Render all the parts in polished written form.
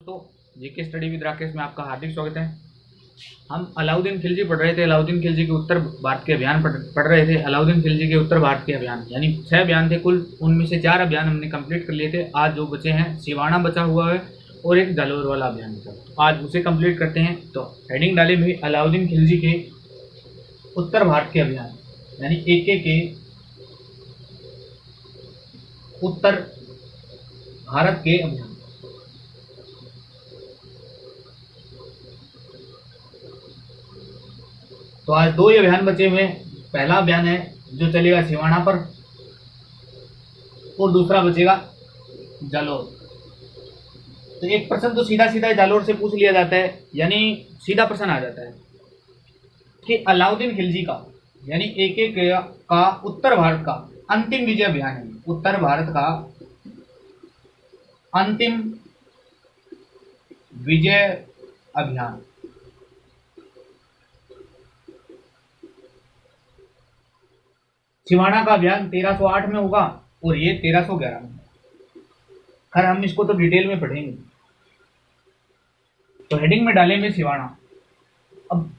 तो GK study with Rakesh में आपका हार्दिक स्वागत है। हम अलाउद्दीन खिलजी पढ़ रहे थे। अलाउद्दीन खिलजी के उत्तर भारत के अभियान पढ़ रहे थे। अलाउद्दीन खिलजी के उत्तर भारत के अभियान यानी 6 अभियान थे कुल, उनमें से 4 अभियान हमने कंप्लीट कर लिए थे। आज जो बचे हैं, सिवाना बचा हुआ है और एक जालोर वाला अभियान बचा, आज उसे कंप्लीट करते हैं। तो हेडिंग डाले भी अलाउद्दीन खिलजी के उत्तर भारत के अभियान यानी AK के उत्तर भारत के अभियान। तो आज 2 ही अभियान बचे हुए हैं। पहला अभियान है जो चलेगा सिवाना पर और दूसरा बचेगा जालोर। तो एक प्रश्न तो सीधा सीधा जालोर से पूछ लिया जाता है, यानी सीधा प्रश्न आ जाता है कि अलाउद्दीन खिलजी का यानी AK का उत्तर भारत का अंतिम विजय अभियान है। उत्तर भारत का अंतिम विजय अभियान सिवाना का अभियान 1308 में होगा और ये 1311 में। खैर हम इसको तो डिटेल में पढ़ेंगे। तो हेडिंग में डालेंगे सिवाना। अब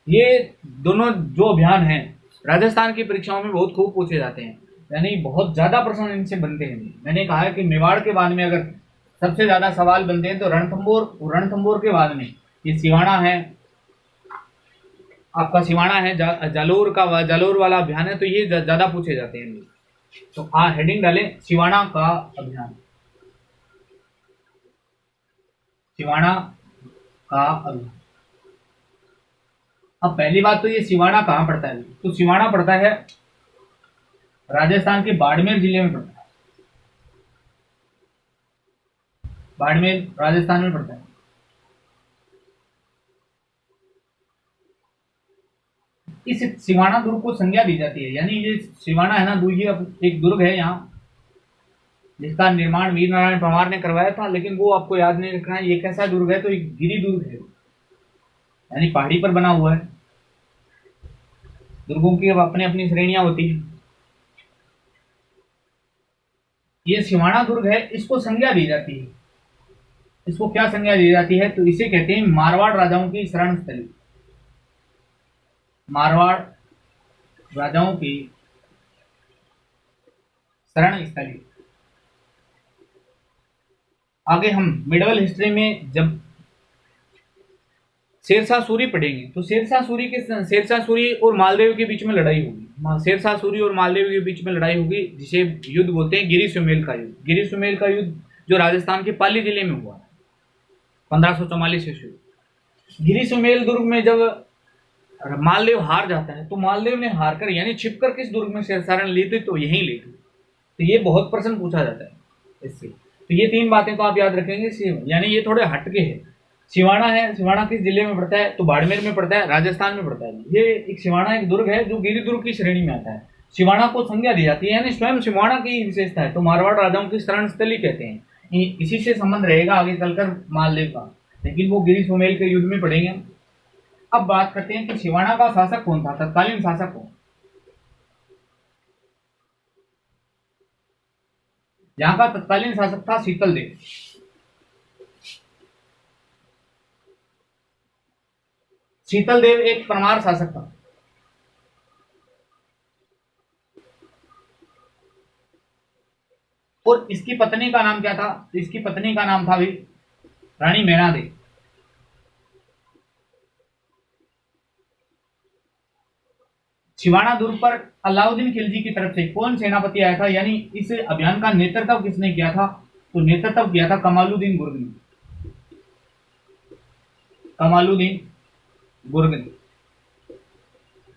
ये दोनों जो अभियान हैं राजस्थान की परीक्षाओं में बहुत खूब पूछे जाते हैं, यानी बहुत ज्यादा प्रश्न इनसे बनते हैं। मैंने कहा है कि मेवाड़ के बाद में अगर सबसे ज्यादा सवाल बनते हैं तो रणथंबोर के बाद में ये सिवाना है, आपका सिवाना है, जालोर वाला अभियान है, तो ये ज्यादा पूछे जाते हैं। तो हेडिंग डालें सिवाना का अभियान। सिवाना का अभियान। अब पहली बात तो ये सिवाना कहाँ पड़ता है? तो सिवाना पड़ता है राजस्थान के बाड़मेर जिले में पड़ता है। बाड़मेर राजस्थान में पड़ता है। इस सिवाना दुर्ग को संज्ञा दी जाती है, यानी ये सिवाना है ना, ये एक दुर्ग है यहाँ जिसका निर्माण वीर नारायण परमार ने करवाया था, लेकिन वो आपको याद नहीं रखना है ये कैसा दुर्ग है। तो एक गिरी दुर्ग है, यानी पहाड़ी पर बना हुआ है। दुर्गों की अब अपनी अपनी श्रेणियां होती है। ये सिवाना दुर्ग है, इसको संज्ञा दी जाती है। इसको क्या संज्ञा दी जाती है? तो इसे कहते हैं मारवाड़ राजाओं की शरण स्थली। मारवाड़ राजाओं की शरण स्थली। आगे हम मिडिवल हिस्ट्री में जब शेरशाह सूरी पढ़ेंगे तो शेरशाह सूरी और मालदेव के बीच में लड़ाई होगी। शेरशाह सूरी और मालदेव के बीच में लड़ाई होगी, जिसे युद्ध बोलते हैं गिरी सुमेल का युद्ध। गिरी सुमेल का युद्ध जो राजस्थान के पाली जिले में हुआ 1544 ईस्वी। गिरी सुमेल दुर्ग में जब मालदेव हार जाता है तो मालदेव ने हारकर यानी छिपकर किस दुर्ग में शरण ली थी? तो यहीं ली थी। तो ये बहुत प्रश्न पूछा जाता है इससे। तो ये 3 बातें तो आप याद रखेंगे, यानी ये थोड़े हटके है। सिवाना है, सिवाना किस जिले में पड़ता है? तो बाड़मेर में पड़ता है, राजस्थान में पड़ता है। ये एक सिवाना एक दुर्ग है जो गिरी दुर्ग की श्रेणी में आता है। सिवाना को संज्ञा दी जाती है, यानी स्वयं सिवाना की विशेषता है। तो मारवाड़ राजाओं की शरण स्थली कहते हैं। इसी से संबंध रहेगा आगे चलकर मालदेव का, लेकिन वो गिरी सुमेल के युद्ध में पढ़ेंगे। अब बात करते हैं कि सिवाना का शासक कौन था, तत्कालीन शासक कौन? यहाँ का तत्कालीन शासक था शीतल देव। शीतल देव एक परमार शासक था। और इसकी पत्नी का नाम क्या था? इसकी पत्नी का नाम था भी रानी मैना देवी। सिवाना दुर्ग पर अलाउद्दीन खिलजी की तरफ से कौन सेनापति आया था, यानी इस अभियान का नेतृत्व किसने किया था? तो नेतृत्व किया था कमालुद्दीन गुर्ग ने। कमालुद्दीन गुर्ग ने।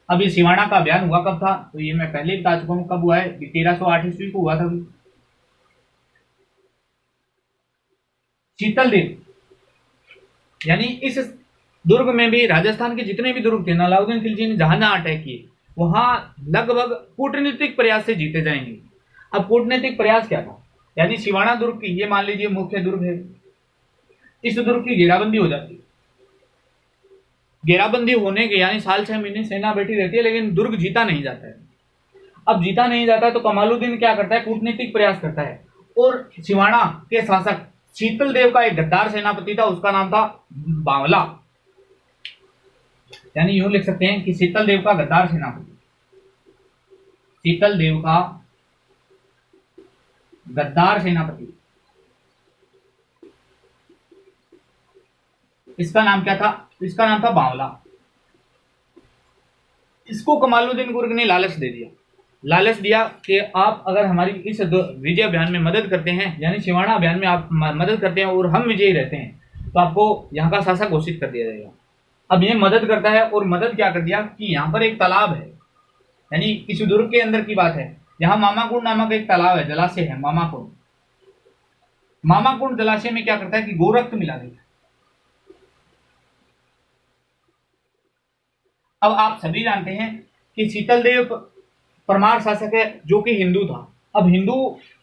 अब ये सिवाना का अभियान हुआ कब था? तो ये मैं पहले बता चुका हूं कब हुआ है। 1308 ईस्वी को हुआ था। शीतल देव यानी इस दुर्ग में भी राजस्थान के जितने भी दुर्ग थे, अलाउद्दीन खिलजी ने जहां जहां अटैक किए वहां लगभग कूटनीतिक प्रयास से जीते जाएंगे। अब कूटनीतिक प्रयास क्या था? यानी सिवाना दुर्ग की, ये मान लीजिए मुख्य दुर्ग है, इस दुर्ग की घेराबंदी हो जाती है। घेराबंदी होने के यानी साल 6 महीने सेना बैठी रहती है, लेकिन दुर्ग जीता नहीं जाता है। अब जीता नहीं जाता है तो कमालुद्दीन क्या करता है? कूटनीतिक प्रयास करता है और सिवाना के शासक शीतल देव का एक गद्दार सेनापति था, उसका नाम था बावला। यानी यूं लिख सकते हैं कि शीतल देव का गद्दार सेनापति, शीतल देव का गद्दार सेनापति, इसका नाम क्या था? इसका नाम था बावला। इसको कमालुद्दीन गुर्ग ने लालच दे दिया, लालच दिया कि आप अगर हमारी इस विजय अभियान में मदद करते हैं, यानी सिवाना अभियान में आप मदद करते हैं और हम विजयी रहते हैं, तो आपको यहाँ का शासक घोषित कर दिया जाएगा। अब ये मदद करता है, और मदद क्या कर दिया कि यहाँ पर एक तालाब है, यानी किसी दुर्ग के अंदर की बात है, यहाँ मामाकुंड नामक एक तालाब है, जलाशय है मामाकुंड। मामाकुंड जलाशय में क्या करता है कि गोरक्त मिला देता है। अब आप सभी जानते हैं कि शीतल देव परमार शासक है जो कि हिंदू था। अब हिंदू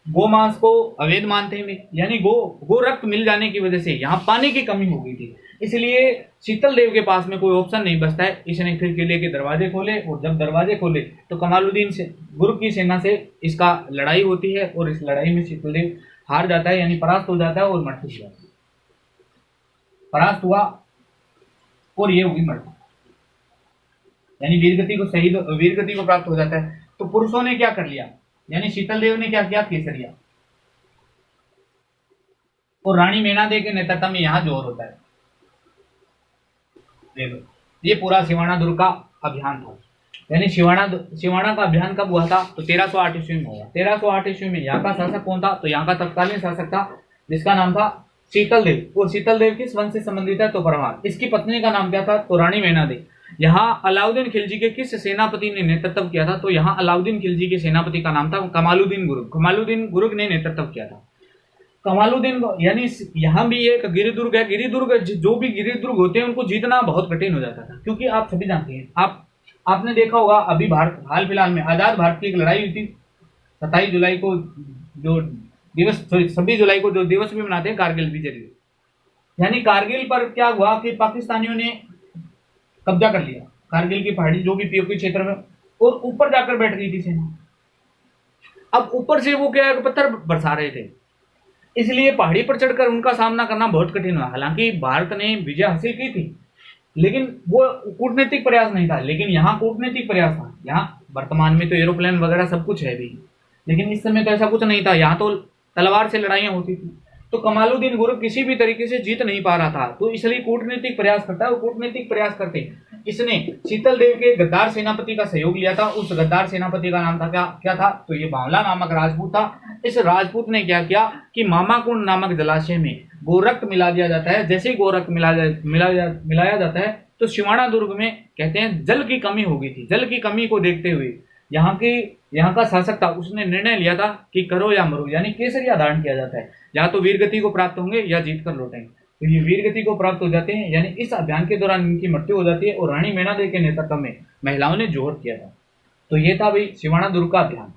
गोमांस को अवैध मानते हैं, यानी गो रक्त मिल जाने की वजह से यहाँ पानी की कमी हो गई थी, इसलिए शीतल देव के पास में कोई ऑप्शन नहीं बचता है। इसने फिर किले के दरवाजे खोले, और जब दरवाजे खोले तो कमालुद्दीन से गुर्ग की सेना से इसका लड़ाई होती है, और इस लड़ाई में शीतल देव हार जाता है, यानी परास्त हो जाता है और मृत्यु हो जाती है। परास्त हुआ और ये हुई मृत्यु, यानी वीरगति को प्राप्त हो जाता है। तो पुरुषों ने क्या कर लिया, यानी शीतल देव ने क्या किया, केसरिया, और रानी मेनादे के नेतृत्व में यहाँ जोर होता है। ये पूरा सिवाना दुर्ग का अभियान था। यानी सिवाना का अभियान कब हुआ था? तो 1308 ईस्वी में हुआ। 1308 ईस्वी में यहाँ का शासक कौन था? तो यहाँ का तत्कालीन शासक था जिसका नाम था शीतल देव। और शीतल देव किस वंश से संबंधित है? तो परमार। इसकी पत्नी का नाम क्या था? तो रानी मेनादे। यहाँ अलाउद्दीन खिलजी के किस सेनापति ने नेतृत्व किया था? तो यहाँ अलाउद्दीन खिलजी के सेनापति का नाम था कमालुद्दीन गुर्ग। कमालुद्दीन गुर्ग ने नेतृत्व किया था। कमालुद्दीन, यानी यहाँ भी एक गिरिदुर्ग है। गिरिदुर्ग, जो भी गिरिदुर्ग होते हैं उनको जीतना बहुत कठिन हो जाता था, क्योंकि आप सभी जानते हैं, आपने देखा होगा अभी हाल फिलहाल में आजाद भारत की एक लड़ाई हुई थी 27 जुलाई को, जो दिवस 26 जुलाई को जो दिवस भी मनाते हैं, कारगिल विजय दिवस। यानी कारगिल पर क्या हुआ कि पाकिस्तानियों ने कब्जा कर लिया कारगिल की पहाड़ी, जो भी पीओके क्षेत्र में, और ऊपर जाकर बैठ गई थी सेना। अब ऊपर से वो क्या पत्थर बरसा रहे थे, इसलिए पहाड़ी पर चढ़कर उनका सामना करना बहुत कठिन हुआ। हालांकि भारत ने विजय हासिल की थी, लेकिन वो कूटनीतिक प्रयास नहीं था। लेकिन यहाँ कूटनीतिक प्रयास था। यहाँ वर्तमान में तो एरोप्लेन वगैरह सब कुछ है भी, लेकिन इस समय तो ऐसा कुछ नहीं था। यहाँ तो तलवार से लड़ाइयाँ होती थी। तो कमालुद्दीन गुर्ग किसी भी तरीके से जीत नहीं पा रहा था, तो इसलिए कूटनीतिक प्रयास करता है। और कूटनीतिक प्रयास करते इसने शीतल देव के गद्दार सेनापति का सहयोग लिया था। उस गद्दार सेनापति का नाम था क्या था? तो ये बावला नामक राजपूत था। इस राजपूत ने क्या किया कि मामाकुंड नामक जलाशय में गोरक्त मिला दिया जाता है। जैसे ही गोरक्त मिलाया जाता है तो सिवाना दुर्ग में कहते हैं जल की कमी हो गई थी। जल की कमी को देखते हुए यहाँ का शासक था, उसने निर्णय लिया था कि करो या मरो, यानी केसरिया धारण किया जाता है। या तो वीरगति को प्राप्त होंगे या जीत कर लौटेंगे। तो ये वीरगति को प्राप्त हो जाते हैं, यानी इस अभियान के दौरान इनकी मृत्यु हो जाती है। और रानी मेनादे के नेतृत्व में महिलाओं ने जोहर किया था। तो ये था भाई सिवाना दुर्ग का अभियान,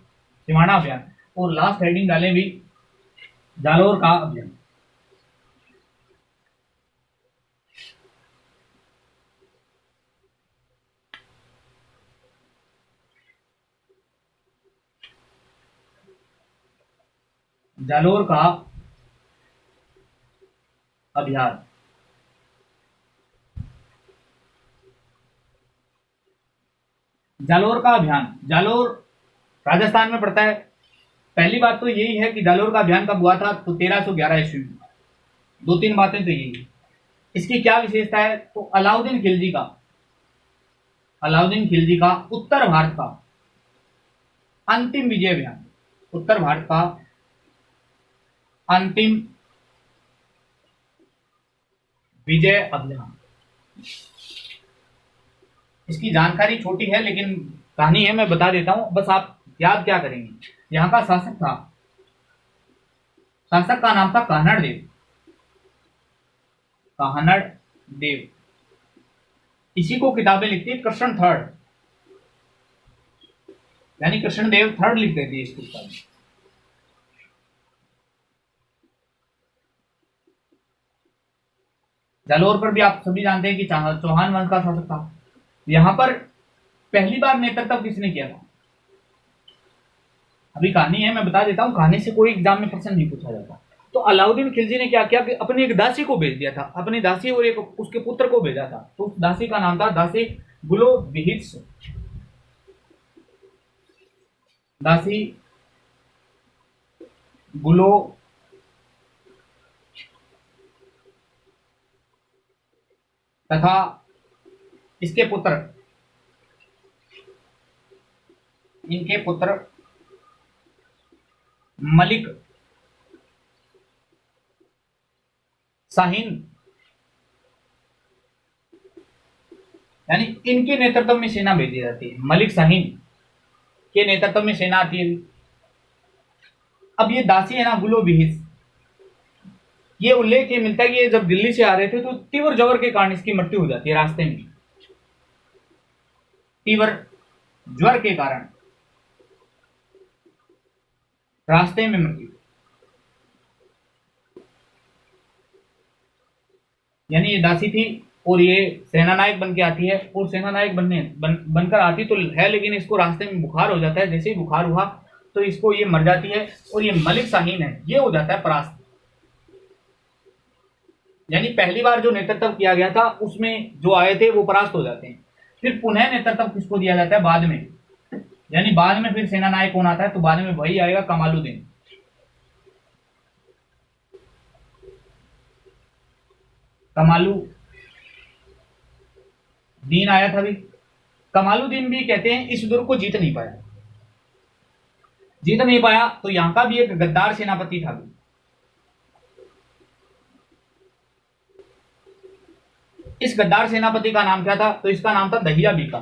सिवाना अभियान। और लास्ट हेडिंग डाले भी जालोर का अभियान। जालोर का अभियान, जालोर का अभियान, जालोर राजस्थान में पड़ता है। पहली बात तो यही है कि जालोर का अभियान कब हुआ था? तो 1311 ईस्वी में। दो तीन बातें तो यही है। इसकी क्या विशेषता है? तो अलाउद्दीन खिलजी का उत्तर भारत का अंतिम विजय अभियान, उत्तर भारत का अंतिम विजय अभियान। इसकी जानकारी छोटी है लेकिन कहानी है, मैं बता देता हूं, बस आप याद क्या करेंगे। यहाँ का शासक का नाम था काहनड़ देव। इसी को किताबें लिखती है कृष्ण थर्ड, यानी कृष्ण देव थर्ड लिख देती है इस किताब में। जालोर पर भी आप सभी जानते हैं कि चौहान वंश का शासक था। यहां पर पहली बार नेतृत्व किसने किया था? अभी कहानी है, मैं बता देता हूं, कहानी से कोई एग्जाम में प्रश्न नहीं पूछा जाता। तो अलाउद्दीन खिलजी ने क्या किया कि अपनी एक दासी को भेज दिया था, अपनी दासी और एक उसके पुत्र को भेजा था। तो उस दासी का नाम था दासी गुलो बिहित्स, दासी गुलो तथा इसके पुत्र, इनके पुत्र मलिक शाहीन, यानी इनके नेतृत्व में सेना भेजी जाती है। मलिक शाहीन के नेतृत्व में सेना आती है। अब ये दासी है ना गुलो बिहिस, ये उल्लेख ये मिलता है कि ये जब दिल्ली से आ रहे थे तो तीव्र ज्वर के कारण इसकी मृत्यु हो जाती है रास्ते में, तीव्र ज्वर के कारण रास्ते में मृत्यु। यानी ये दासी थी और ये सेना नायक बन के आती है, और सेना नायक बनकर आती तो है, लेकिन इसको रास्ते में बुखार हो जाता है। जैसे ही बुखार हुआ तो इसको ये मर जाती है, और ये मलिक शाहीन है ये हो जाता है परास्त। यानी पहली बार जो नेतृत्व किया गया था उसमें जो आए थे वो परास्त हो जाते हैं। फिर पुनः नेतृत्व किसको दिया जाता है बाद में, यानी बाद में फिर सेना नायक कौन आता है, तो बाद में वही आएगा कमालुद्दीन। कमालुद्दीन आया था भी। कमालुद्दीन भी कहते हैं इस दुर्ग को जीत नहीं पाया, तो यहां का भी एक गद्दार सेनापति था भी। इस गद्दार सेनापति का नाम क्या था, तो इसका नाम था दहिया बीका।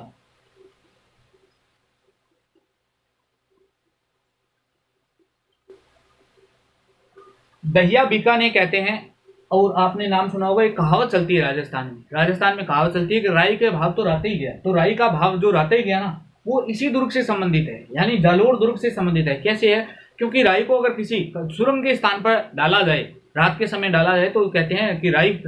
दहिया बीका ने कहते हैं, और आपने नाम सुना होगा, एक कहावत चलती है राजस्थान में कहावत चलती है कि राई के भाव तो राते ही गया। तो राई का भाव जो राते ही गया ना, वो इसी दुर्ग से संबंधित है, यानी जालोर दुर्ग से संबंधित है। कैसे है, क्योंकि राई को अगर किसी सुरंग के स्थान पर डाला जाए, रात के समय डाला जाए, तो कहते हैं कि राई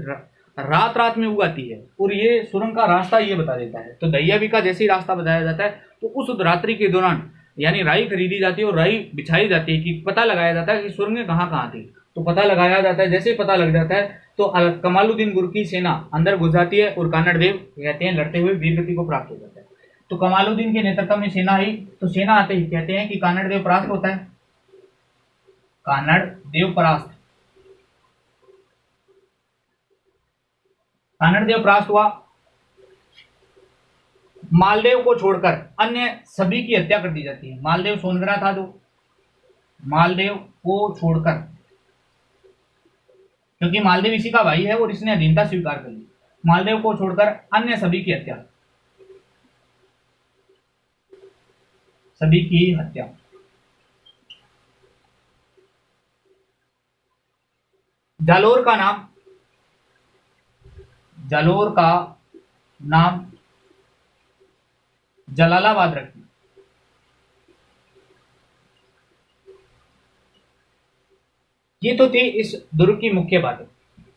रात में उगाती है, और ये सुरंग का रास्ता ये बता देता है। तो दहिया बीका जैसे ही रास्ता बताया जाता है, तो उस रात्रि के दौरान यानी राई खरीदी जाती है और राई बिछाई जाती है कि पता लगाया जाता है कि सुरंगें कहाँ थी। तो पता लगाया जाता है, जैसे ही पता लग जाता है तो कमालुद्दीन गुर की सेना अंदर घुस जाती है, और कानड़ देव कहते हैं लड़ते हुए वीरगति को प्राप्त हो जाता है। तो कमालुद्दीन के नेतृत्व में सेना आई, तो सेना आते ही कहते हैं कि कानड़ देव परास्त होता है। कानड़ देव परास्त हुआ। मालदेव को छोड़कर अन्य सभी की हत्या कर दी जाती है। मालदेव सोनगरा था, जो मालदेव को छोड़कर, क्योंकि मालदेव इसी का भाई है और इसने अधीनता स्वीकार कर ली, मालदेव को छोड़कर अन्य सभी की हत्या। जालोर का नाम जलालाबाद रखी। ये तो थी इस दुर्ग की मुख्य बातें।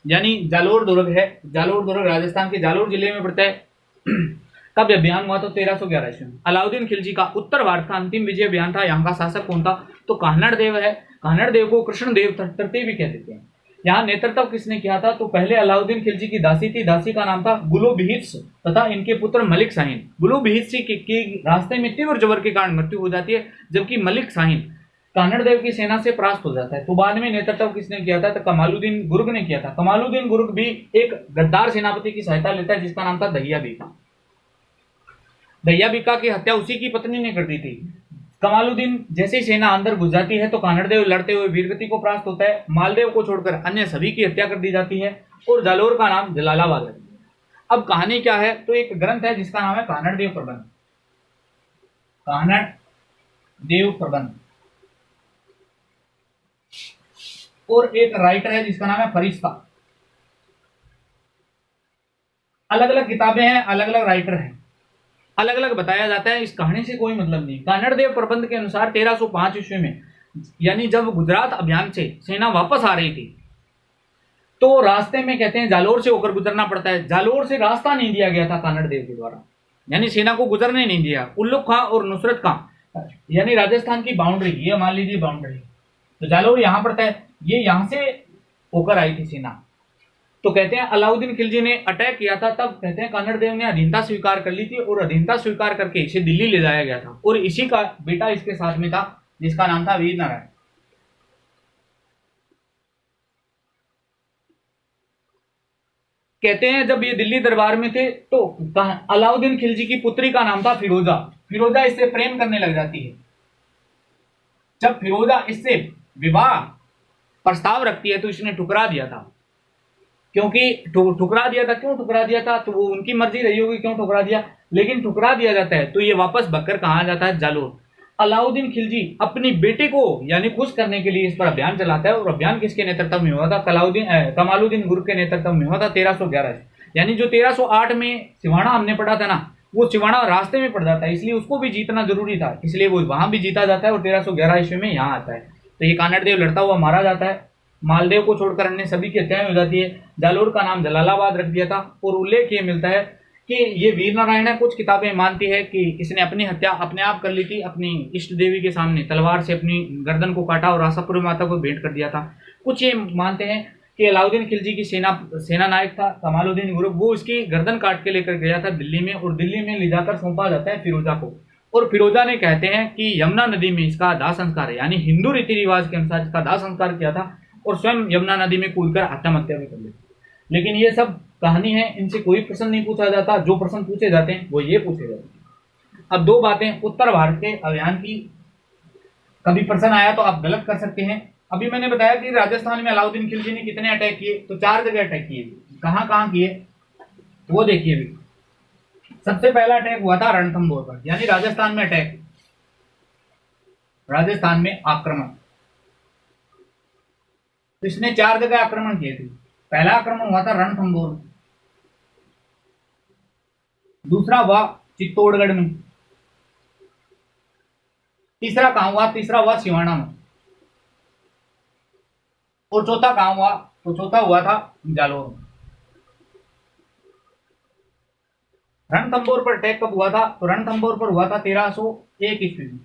यानी जालोर दुर्ग है, जालोर दुर्ग राजस्थान के जालोर जिले में पड़ता है। कब अभियान हुआ, तो 1311 ईस्वी में। अलाउद्दीन खिलजी का उत्तर भारत का अंतिम विजय अभियान था। यहाँ का शासक कौन था, तो कान्हड़ देव है। कान्हड़ देव को कृष्ण देव तरते भी कह देते हैं। यहाँ नेतृत्व किसने किया था, तो पहले अलाउद्दीन खिलजी की दासी थी, दासी का नाम था गुलो बिहित्स, तथा इनके पुत्र मलिक शाहीन। गुलो बिहित्स की रास्ते में तीव्र ज्वर के कारण मृत्यु हो जाती है, जबकि मलिक शाहीन कान्हड़ देव की सेना से परास्त हो जाता है। तो बाद में नेतृत्व किसने किया था, तो कमालुद्दीन गुर्ग ने किया था। कमालुद्दीन गुर्ग भी एक गद्दार सेनापति की सहायता लेता है, जिसका नाम था दहिया बीका। दहिया बीका की हत्या उसी की पत्नी ने कर दी थी। कमालुद्दीन जैसे ही सेना अंदर घुस जाती है, तो कान्हड़ देव लड़ते हुए वीरगति को प्राप्त होता है। मालदेव को छोड़कर अन्य सभी की हत्या कर दी जाती है, और जालोर का नाम जलालाबाद रख दिया। अब कहानी क्या है, तो एक ग्रंथ है जिसका नाम है कान्हड़ देव प्रबंध। कान्हड़ देव प्रबंध, और एक राइटर है जिसका नाम है फरिश्ता। अलग अलग किताबें हैं, अलग अलग राइटर हैं, अलग अलग बताया जाता है। इस कहानी से कोई मतलब नहीं। कान्हड़ देव प्रबंध के अनुसार 1305 ईस्वी में, यानी जब गुजरात अभियान से सेना वापस आ रही थी, तो रास्ते में कहते हैं जालोर से होकर गुजरना पड़ता है। जालोर से रास्ता नहीं दिया गया था कान्हड़ देव के द्वारा, यानी सेना को गुजरने नहीं दिया। उल्लुक खां और नुसरत खां, यानी राजस्थान की बाउंड्री, ये मान लीजिए बाउंड्री, तो जालौर यहाँ पड़ता है, ये यहाँ से होकर आई थी सेना। तो कहते हैं अलाउद्दीन खिलजी ने अटैक किया था, तब कहते हैं कन्नड़ देव ने अधीनता स्वीकार कर ली थी और अधीनता स्वीकार करके इसे दिल्ली ले जाया गया था और इसी का बेटा इसके साथ में था जिसका नाम था वीर नारायण। कहते हैं जब ये दिल्ली दरबार में थे तो अलाउद्दीन खिलजी की पुत्री का नाम था फिरोजा। फिरोजा इससे प्रेम करने लग जाती है। जब फिरोजा इससे विवाह प्रस्ताव रखती है तो इसने ठुकरा दिया था, क्योंकि ठुकरा दिया था। क्यों ठुकरा दिया था तो वो उनकी मर्जी रही होगी क्यों ठुकरा दिया, लेकिन ठुकरा दिया जाता है तो ये वापस भगकर कहाँ जाता है, जालोर। अलाउद्दीन खिलजी अपनी बेटे को यानी खुश करने के लिए इस पर अभियान चलाता है और अभियान किसके नेतृत्व में हुआ था, कमालुद्दीन गुर के नेतृत्व में हुआ था 1311। यानी जो 1308 में सिवाना हमने पढ़ा था ना, वो सिवाना रास्ते में पड़ जाता है, इसलिए उसको भी जीतना जरूरी था, इसलिए वो वहां भी जीता जाता है और 1311 ईस्वी में यहाँ आता है। तो ये कानड़ देव लड़ता हुआ मारा जाता है। मालदेव को छोड़कर अन्य सभी की हत्याएं हो जाती है। जालोर का नाम जलालाबाद रख दिया था और उल्लेख ये मिलता है कि ये वीर नारायण है। कुछ किताबें मानती है कि इसने अपनी हत्या अपने आप कर ली थी, अपनी इष्ट देवी के सामने तलवार से अपनी गर्दन को काटा और आशापुर माता को भेंट कर दिया था। कुछ ये मानते हैं कि अलाउद्दीन खिलजी की सेना नायक था कमालुद्दीन गुरुब, वो इसकी गर्दन काट के लेकर गया था दिल्ली में और दिल्ली में ले जाकर सौंपा जाता है फिरोजा को। और फिरोजा ने कहते हैं कि यमुना नदी में इसका दाह संस्कार है, यानी हिंदू रीति रिवाज के अनुसार इसका दाह संस्कार किया था और स्वयं यमुना नदी में कूदकर आत्महत्या भी कर ली। लेकिन ये सब कहानी है, इनसे कोई प्रश्न नहीं पूछा जाता। जो प्रश्न पूछे जाते हैं वो ये पूछे जाते हैं। अब दो बातें उत्तर भारत के अभियान की, कभी प्रश्न आया तो आप गलत कर सकते हैं। अभी मैंने बताया कि राजस्थान में अलाउद्दीन खिलजी ने कितने अटैक किए, तो 4 जगह अटैक किए। कहां कहां किए वो देखिए। भी सबसे पहला अटैक हुआ था रणथंभौर पर, यानी राजस्थान में अटैक, राजस्थान में आक्रमण। तो इसने 4 जगह आक्रमण किए थे। पहला आक्रमण हुआ था रणथंभौर, दूसरा हुआ चित्तौड़गढ़ में, तीसरा कहां हुआ, तीसरा हुआ सिवाना में, और चौथा कहां हुआ, तो चौथा हुआ था जालोर में। रणथंभौर पर अटैक कब हुआ था, तो रणथंभौर पर हुआ था 1301 ईस्वी में।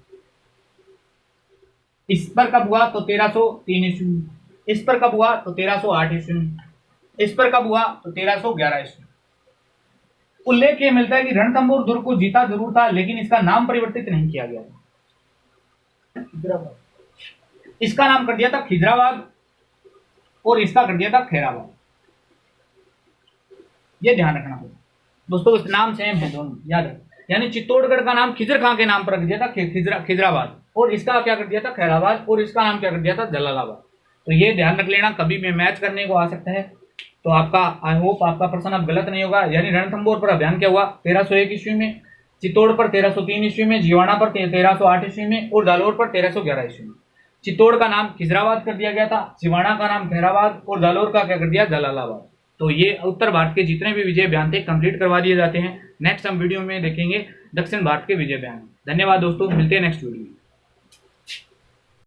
इस पर कब हुआ, तो 1303 ईस्वी में। इस पर कब हुआ, तो 1308 ईस्वी में। इस पर कब हुआ, तो 1311 ईस्वी। उल्लेख ये मिलता है कि रणथंभौर दुर्ग को जीता जरूर था, लेकिन इसका नाम परिवर्तित नहीं किया गया था। इसका नाम कर दिया था खिजराबाद और इसका कर दिया था खैराबाद। ये ध्यान रखना होगा दोस्तों, इस नाम सेम है दोनों, याद है। यानी चित्तौड़गढ़ का नाम खिजर खां के नाम पर रख दिया था खिजराबाद, और इसका क्या कर दिया था खैराबाद, और इसका नाम क्या कर दिया था जलालाबाद। तो ये ध्यान रख लेना, कभी भी मैच करने को आ सकता है। तो आपका आई होप आपका प्रश्न अब गलत नहीं होगा। यानी रणथंभौर पर अभियान क्या हुआ 1301 ईस्वी में, चित्तौड़ पर 1303 ईस्वी में, जिवाना पर 1308 ईस्वी में और जालोर पर 1311 ईस्वी में। चित्तौड़ का नाम खिजराबाद कर दिया गया था, सिवाना का नाम खैराबाद और जालोर का क्या कर दिया जलालाबाद। तो ये उत्तर भारत के जितने भी विजय बयान थे कंप्लीट करवा दिए जाते हैं। नेक्स्ट हम वीडियो में देखेंगे दक्षिण भारत के विजय बयान। धन्यवाद दोस्तों, मिलते हैं नेक्स्ट वीडियो में।